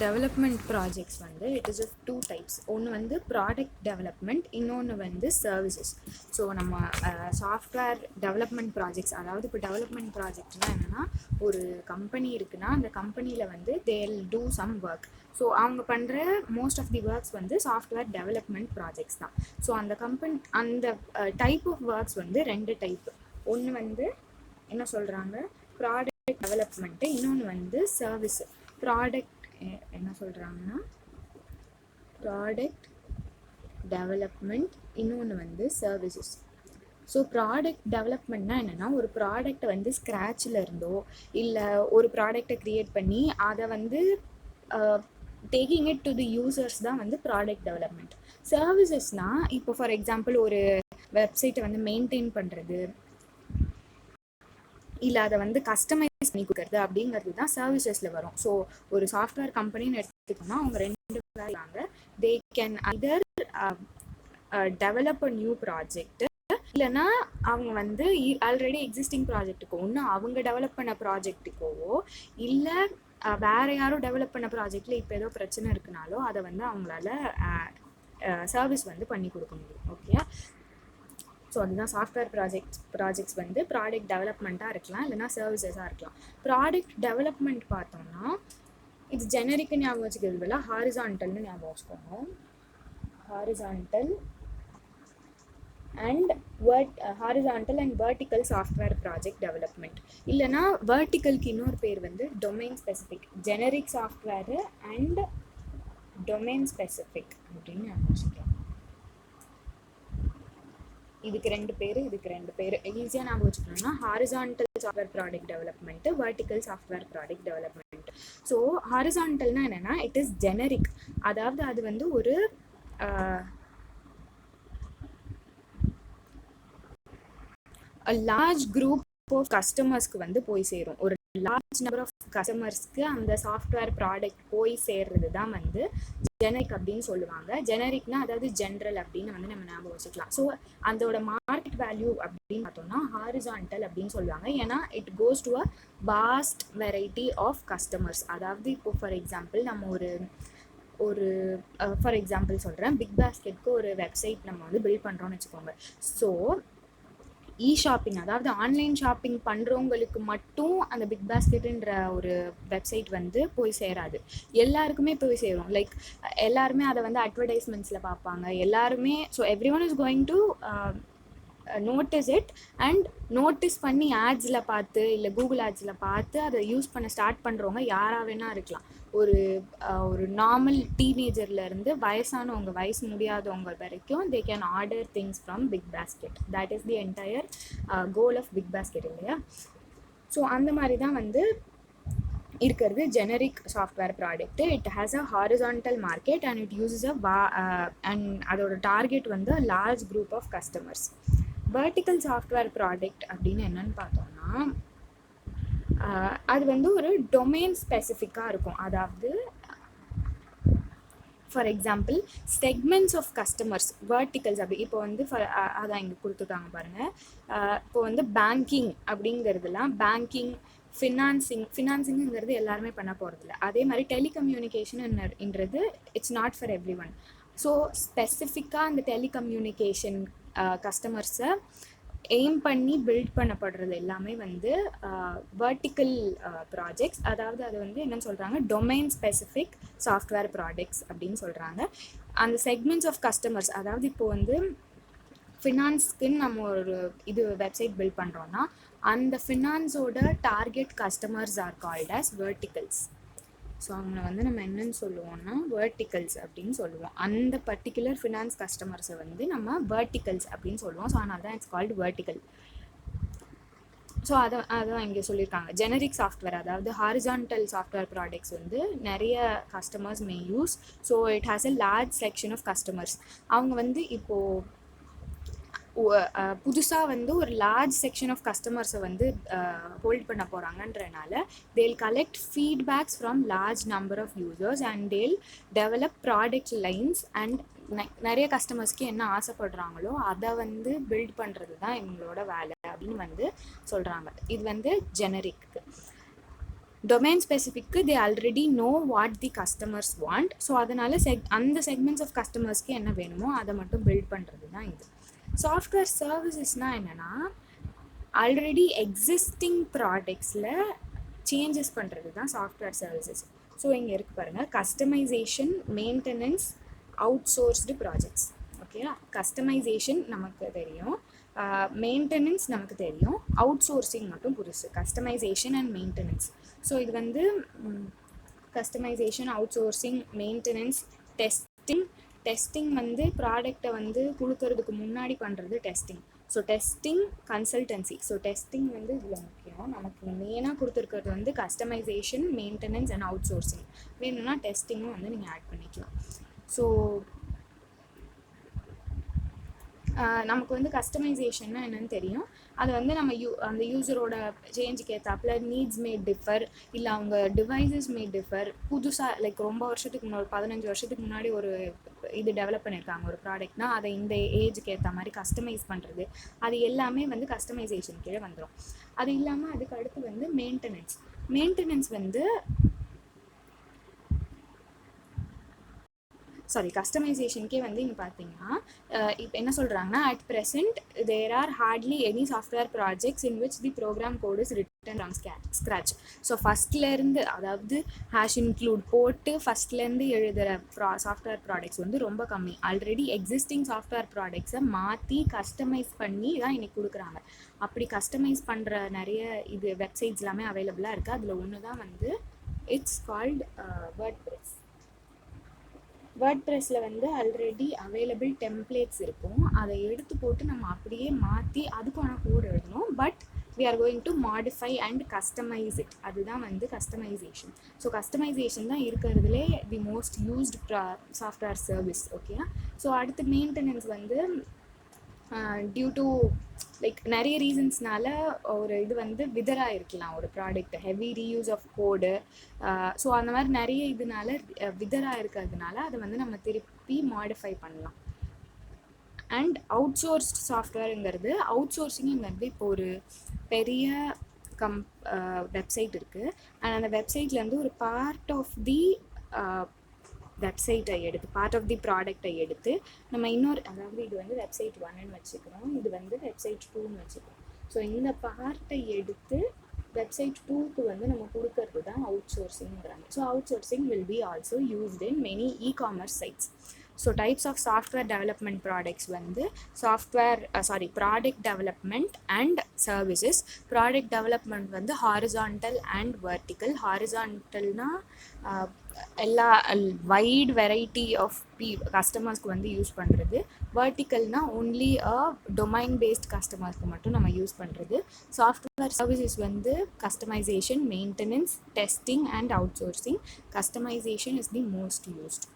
Development projects வந்து it is of two types. ஒன்று வந்து ப்ராடக்ட் டெவலப்மெண்ட், இன்னொன்று வந்து சர்வீசஸ். ஸோ நம்ம சாஃப்ட்வேர் டெவலப்மெண்ட் ப்ராஜெக்ட்ஸ், அதாவது இப்போ டெவலப்மெண்ட் ப்ராஜெக்ட்னால் என்னென்னா, ஒரு கம்பெனி இருக்குன்னா அந்த கம்பெனியில் வந்து தேல் டூ சம் ஒர்க். ஸோ அவங்க பண்ணுற மோஸ்ட் ஆஃப் தி ஒர்க்ஸ் வந்து சாஃப்ட்வேர் டெவலப்மெண்ட் ப்ராஜெக்ட்ஸ் தான். ஸோ அந்த டைப் ஆஃப் ஒர்க்ஸ் வந்து ரெண்டு டைப்பு. ஒன்று வந்து என்ன சொல்கிறாங்க, ப்ராடக்ட் டெவலப்மெண்ட்டு, இன்னொன்று வந்து சர்வீஸு. ப்ராடக்ட் என்ன சொல்கிறாங்கன்னா ப்ராடக்ட் டெவலப்மெண்ட், இன்னொன்று வந்து சர்வீசஸ். ஸோ ப்ராடக்ட் டெவலப்மெண்ட்னா என்னென்னா, ஒரு ப்ராடக்டை வந்து ஸ்க்ராட்சில் இருந்தோ இல்லை ஒரு ப்ராடக்டை க்ரியேட் பண்ணி அதை வந்து taking it to the users தான் வந்து ப்ராடக்ட் டெவலப்மெண்ட். சர்வீசஸ்னால் இப்போ ஃபார் எக்ஸாம்பிள் ஒரு வெப்சைட்டை வந்து மெயின்டைன் பண்ணுறது இல்லை அதை வந்து கஸ்டமைஸ் பண்ணி கொடுக்குறது அப்படிங்கிறது தான் சர்வீசஸில் வரும். ஸோ ஒரு சாஃப்ட்வேர் கம்பெனின்னு எடுத்துக்கிட்டோம்னா அவங்க ரெண்டு வேலையாங்க. They can either develop a new project, இல்லைன்னா அவங்க வந்து ஆல்ரெடி எக்ஸிஸ்டிங் ப்ராஜெக்ட்டுக்கோ, ஒன்று அவங்க டெவலப் பண்ண ப்ராஜெக்ட்டுக்கோவோ இல்லை வேறு யாரும் டெவலப் பண்ண ப்ராஜெக்டில் இப்போ ஏதோ பிரச்சனை இருக்குனாலோ அதை வந்து அவங்களால சர்வீஸ் வந்து பண்ணி கொடுக்க முடியும். ஓகே, ஸோ அதுதான் சாஃப்ட்வேர் ப்ராஜெக்ட்ஸ் வந்து ப்ராடக்ட் டெவலப்மெண்ட்டாக இருக்கலாம், இல்லைனா சர்வீசஸாக இருக்கலாம். ப்ராடக்ட் டெவலப்மெண்ட் பார்த்தோம்னா இது ஜெனரிக்கு ஞாபகம் வச்சுக்கிறது இல்லை, ஹாரிசான்டல்னு ஞாபகம் வச்சுக்கோங்க. Horizontal and vertical software project development. இல்லைனா வெர்டிக்கலுக்கு இன்னொரு பேர் வந்து domain specific. Generic software and domain specific அப்படின்னு ஞாபகம் வச்சுக்கலாம். இதுக்கு ரெண்டு பேர் ஈஸியாக ஞாபகம் வச்சுக்கணும்னா horizontal software product development, vertical software product development. So ஹாரிசான்டல்னா என்னென்னா இட் இஸ் ஜெனரிக், அதாவது அது வந்து ஒரு லார்ஜ் குரூப் ஆஃப் கஸ்டமர்ஸ்க்கு வந்து போய் சேரும். ஒரு லார்ஜ் நம்பர் ஆஃப் கஸ்டமர்ஸ்க்கு அந்த சாஃப்ட்வேர் ப்ராடக்ட் போய் சேர்றது தான் வந்து ஜெனரிக் அப்படின்னு சொல்லுவாங்க. ஜெனரிக்னா அதாவது ஜென்ரல் அப்படின்னு வந்து நம்ம ஞாபகம் வச்சுக்கலாம். ஸோ அதோட மார்க்கெட் வேல்யூ அப்படின்னு பார்த்தோம்னா ஹாரிசான்டல் அப்படின்னு சொல்லுவாங்க. ஏன்னா it goes to a vast variety of customers. அதாவது இப்போ ஃபார் எக்ஸாம்பிள் நம்ம ஃபார் எக்ஸாம்பிள் சொல்கிறேன், பிக் பாஸ்கெட்க்கு ஒரு வெப்சைட் நம்ம வந்து பில்ட் பண்ணுறோன்னு வச்சுக்கோங்க. ஸோ ஷாப்பிங், அதாவது ஆன்லைன் ஷாப்பிங் பண்ணுறவங்களுக்கு மட்டும் அந்த பிக் பாஸ்கெட்டுன்ற ஒரு வெப்சைட் வந்து போய் சேராது, எல்லாருக்குமே போய் சேரும். லைக் எல்லாருமே அதை வந்து அட்வர்டைஸ்மெண்ட்ஸில் பார்ப்பாங்க எல்லாருமே. So every one is going to notice it and notice பண்ணி ஆட்ஸில் பார்த்து இல்லை கூகுள் ஆட்ஸில் பார்த்து அதை யூஸ் பண்ண ஸ்டார்ட் பண்ணுறவங்க யாராக வேணா இருக்கலாம். ஒரு நார்மல் டீனேஜர்லேருந்து வயசானவங்க, வயசு முடியாதவங்க வரைக்கும் they can order things from Big Basket. That is the entire goal of Big Basket இல்லையா? ஸோ அந்த மாதிரி தான் வந்து இருக்கிறது generic software product. It has a horizontal market and it uses and அதோட டார்கெட் வந்து large group of customers. Vertical software product அப்படின்னு என்னன்னு பார்த்தோம்னா அது வந்து ஒரு டொமைன் ஸ்பெசிஃபிக்காக இருக்கும். அதாவது for example segments of customers, verticals அப்படி இப்போ வந்து அதான் இங்கே கொடுத்துருக்காங்க பாருங்கள். இப்போ வந்து பேங்கிங் அப்படிங்கிறதுலாம் பேங்கிங், ஃபினான்சிங்கிறது எல்லாருமே பண்ண போகிறதில்ல. அதே மாதிரி டெலிகம்யூனிகேஷன்ன்றது it's not for everyone. So ஸ்பெசிஃபிக்காக அந்த டெலிகம்யூனிகேஷன் கஸ்டமர்ஸை எய்ம் பண்ணி பில்ட் பண்ணப்படுறது எல்லாமே வந்து வெர்டிக்கல் ப்ராஜெக்ட்ஸ். அதாவது அது வந்து என்னன்னு சொல்கிறாங்க, டொமைன் ஸ்பெசிஃபிக் சாஃப்ட்வேர் ப்ராடக்ட்ஸ் அப்படின்னு சொல்கிறாங்க. அந்த செக்மெண்ட்ஸ் ஆஃப் கஸ்டமர்ஸ், அதாவது இப்போது வந்து ஃபினான்ஸ்க்குன்னு நம்ம ஒரு வெப்சைட் பில்ட் பண்ணுறோன்னா அந்த ஃபினான்ஸோட target customers are called as verticals. So அவங்கள வந்து நம்ம என்னன்னு சொல்லுவோம்னா வெர்டிக்கல்ஸ் அப்படின்னு சொல்லுவோம். அந்த பர்டிகுலர் ஃபினான்ஸ் கஸ்டமர்ஸை வந்து நம்ம வெர்டிக்கல்ஸ் அப்படின்னு சொல்லுவோம். ஸோ அதனால தான் இட்ஸ் கால்டு வெர்டிக்கல். ஸோ அதான் இங்கே சொல்லியிருக்காங்க. ஜெனரிக் சாஃப்ட்வேர், அதாவது ஹாரிசான்டல் சாஃப்ட்வேர் ப்ராடக்ட்ஸ் வந்து நிறைய customers may use. So it has a large section of customers. அவங்க வந்து இப்போது புதுசாக வந்து ஒரு லார்ஜ் செக்ஷன் ஆஃப் கஸ்டமர்ஸை வந்து ஹோல்ட் பண்ண போகிறாங்கன்றனால they'll collect feedbacks from large number of users and they'll develop product lines and நிறைய கஸ்டமர்ஸ்க்கு என்ன ஆசைப்படுறாங்களோ அதை வந்து பில்ட் பண்ணுறது தான் இவங்களோட வேலை அப்படின்னு வந்து சொல்கிறாங்க. இது வந்து generic. Domain specific they already know what the customers want. So அதனால் அந்த செக்மெண்ட்ஸ் ஆஃப் கஸ்டமர்ஸ்க்கு என்ன வேணுமோ அதை மட்டும் பில்ட் பண்ணுறது தான் இது. சாஃப்ட்வேர் சர்வீசஸ்னால் என்னென்னா ஆல்ரெடி எக்ஸிஸ்டிங் ப்ராடக்ட்ஸில் சேஞ்சஸ் பண்ணுறது தான் சாஃப்ட்வேர் சர்வீசஸ். ஸோ இங்கே இருக்கு பாருங்கள், customisation, maintenance, out sourced projects. ஓகேவா? கஸ்டமைசேஷன் நமக்கு தெரியும், மெயின்டெனன்ஸ் நமக்கு தெரியும், அவுட் சோர்சிங் மட்டும் புதுசு, கஸ்டமைசேஷன் அண்ட் மெயின்டெனன்ஸ். ஸோ இது வந்து customisation, out sourcing, maintenance, testing வந்து ப்ராடக்டை வந்து கொடுக்கறதுக்கு முன்னாடி பண்ணுறது testing. So testing, consultancy. So testing வந்து இதில் முக்கியம். நமக்கு மெயினாக கொடுத்துருக்கிறது வந்து customisation, maintenance and out sourcing. வேணும்னா டெஸ்டிங்கும் வந்து நீங்கள் ஆட் பண்ணிக்கலாம். ஸோ நமக்கு வந்து கஸ்டமைசேஷன்னா என்னென்னு தெரியும். அது வந்து நம்ம அந்த யூஸரோட சேஞ்சுக்கு ஏற்றாப்புல நீட்ஸ் மே டிஃபர், இல்லை அவங்க டிவைசஸ் மே டிஃபர். புதுசாக லைக் ரொம்ப வருஷத்துக்கு முன்னாடி, 15 வருஷத்துக்கு முன்னாடி ஒரு இது டெவலப் பண்ணியிருக்காங்க ஒரு ப்ராடக்ட்னா அதை இந்த ஏஜுக்கு ஏற்ற மாதிரி கஸ்டமைஸ் பண்ணுறது, அது எல்லாமே வந்து கஸ்டமைசேஷன் கீழே வந்துடும். அது இல்லாமல் அதுக்கு அடுத்து வந்து மெயின்டெனன்ஸ் வந்து கஸ்டமைசேஷனுக்கே வந்து இங்கே பார்த்தீங்கன்னா இப்போ என்ன சொல்கிறாங்கன்னா, at present there are hardly any software projects in which the program code is written from scratch. So ஃபஸ்ட்லேருந்து, அதாவது ஹேஷ் இன்க்ளூட் போட்டு ஃபஸ்ட்லேருந்து எழுதுகிற சாஃப்ட்வேர் ப்ராடக்ட்ஸ் வந்து ரொம்ப கம்மி. ஆல்ரெடி எக்ஸிஸ்டிங் சாஃப்ட்வேர் ப்ராடக்ட்ஸை மாற்றி கஸ்டமைஸ் பண்ணி தான் இன்றைக்கி கொடுக்குறாங்க. அப்படி கஸ்டமைஸ் பண்ணுற நிறைய இது வெப்சைட்ஸ் எல்லாமே அவைலபிளாக இருக்குது. அதில் ஒன்று தான் வந்து இட்ஸ் கால்ட் வேர்ட்ப்ரெஸ். வேர்ட்ப்ரெஸ்ஸில் வந்து ஆல்ரெடி அவைலபிள் டெம்ப்ளேட்ஸ் இருக்கும். அதை எடுத்து போட்டு நம்ம அப்படியே மாற்றி அதுக்கான கோடு எழுதணும். But we are going to modify and customize it. அதுதான் வந்து கஸ்டமைசேஷன். ஸோ கஸ்டமைசேஷன் தான் இருக்கிறதுலே the most used software service. Okay. So அடுத்து மெயின்டெனன்ஸ் வந்து டியூ டு லைக் நிறைய ரீசன்ஸ்னால ஒரு இது வந்து விதராக இருக்கலாம், ஒரு product heavy reuse of code. So அந்த மாதிரி நிறைய இதனால விதராக இருக்கிறதுனால அதை வந்து நம்ம திருப்பி மாடிஃபை பண்ணலாம். அண்ட் அவுட் சோர்ஸ்ட் சாஃப்ட்வேருங்கிறது, அவுட் சோர்சிங்கிறது இப்போ ஒரு பெரிய வெப்சைட் இருக்குது. அண்ட் அந்த வெப்சைட்லேருந்து ஒரு பார்ட் ஆஃப் தி வெப்சைட்டை எடுத்து, பார்ட் ஆஃப் தி ப்ராடக்டை எடுத்து நம்ம இன்னொரு, அதாவது இது வந்து வெப்சைட் 1ன்னு வச்சுக்கிறோம், இது வந்து வெப்சைட் 2ன்னு வச்சுக்கிறோம். ஸோ இந்த பார்ட்டை எடுத்து வெப்சைட் 2க்கு வந்து நம்ம கொடுக்கறது தான் அவுட் சோர்சிங்கிறாங்க. So outsourcing will be also used in many e-commerce sites. So types of software development products வந்து product development and services. Product development வந்து ஹாரிசான்டல் அண்ட் வெர்டிக்கல். ஹாரிசான்டல்னா எல்லா வைட் வெரைட்டி ஆஃப் கஸ்டமர்ஸ்க்கு வந்து யூஸ் பண்ணுறது. வெர்டிக்கல்னா ஓன்லி டொமைன் பேஸ்ட் கஸ்டமர்ஸ்க்கு மட்டும் நம்ம யூஸ் பண்ணுறது. சாஃப்ட்வேர் சர்வீசஸ் வந்து customisation, maintenance, testing and out sourcing. Customisation is the most used.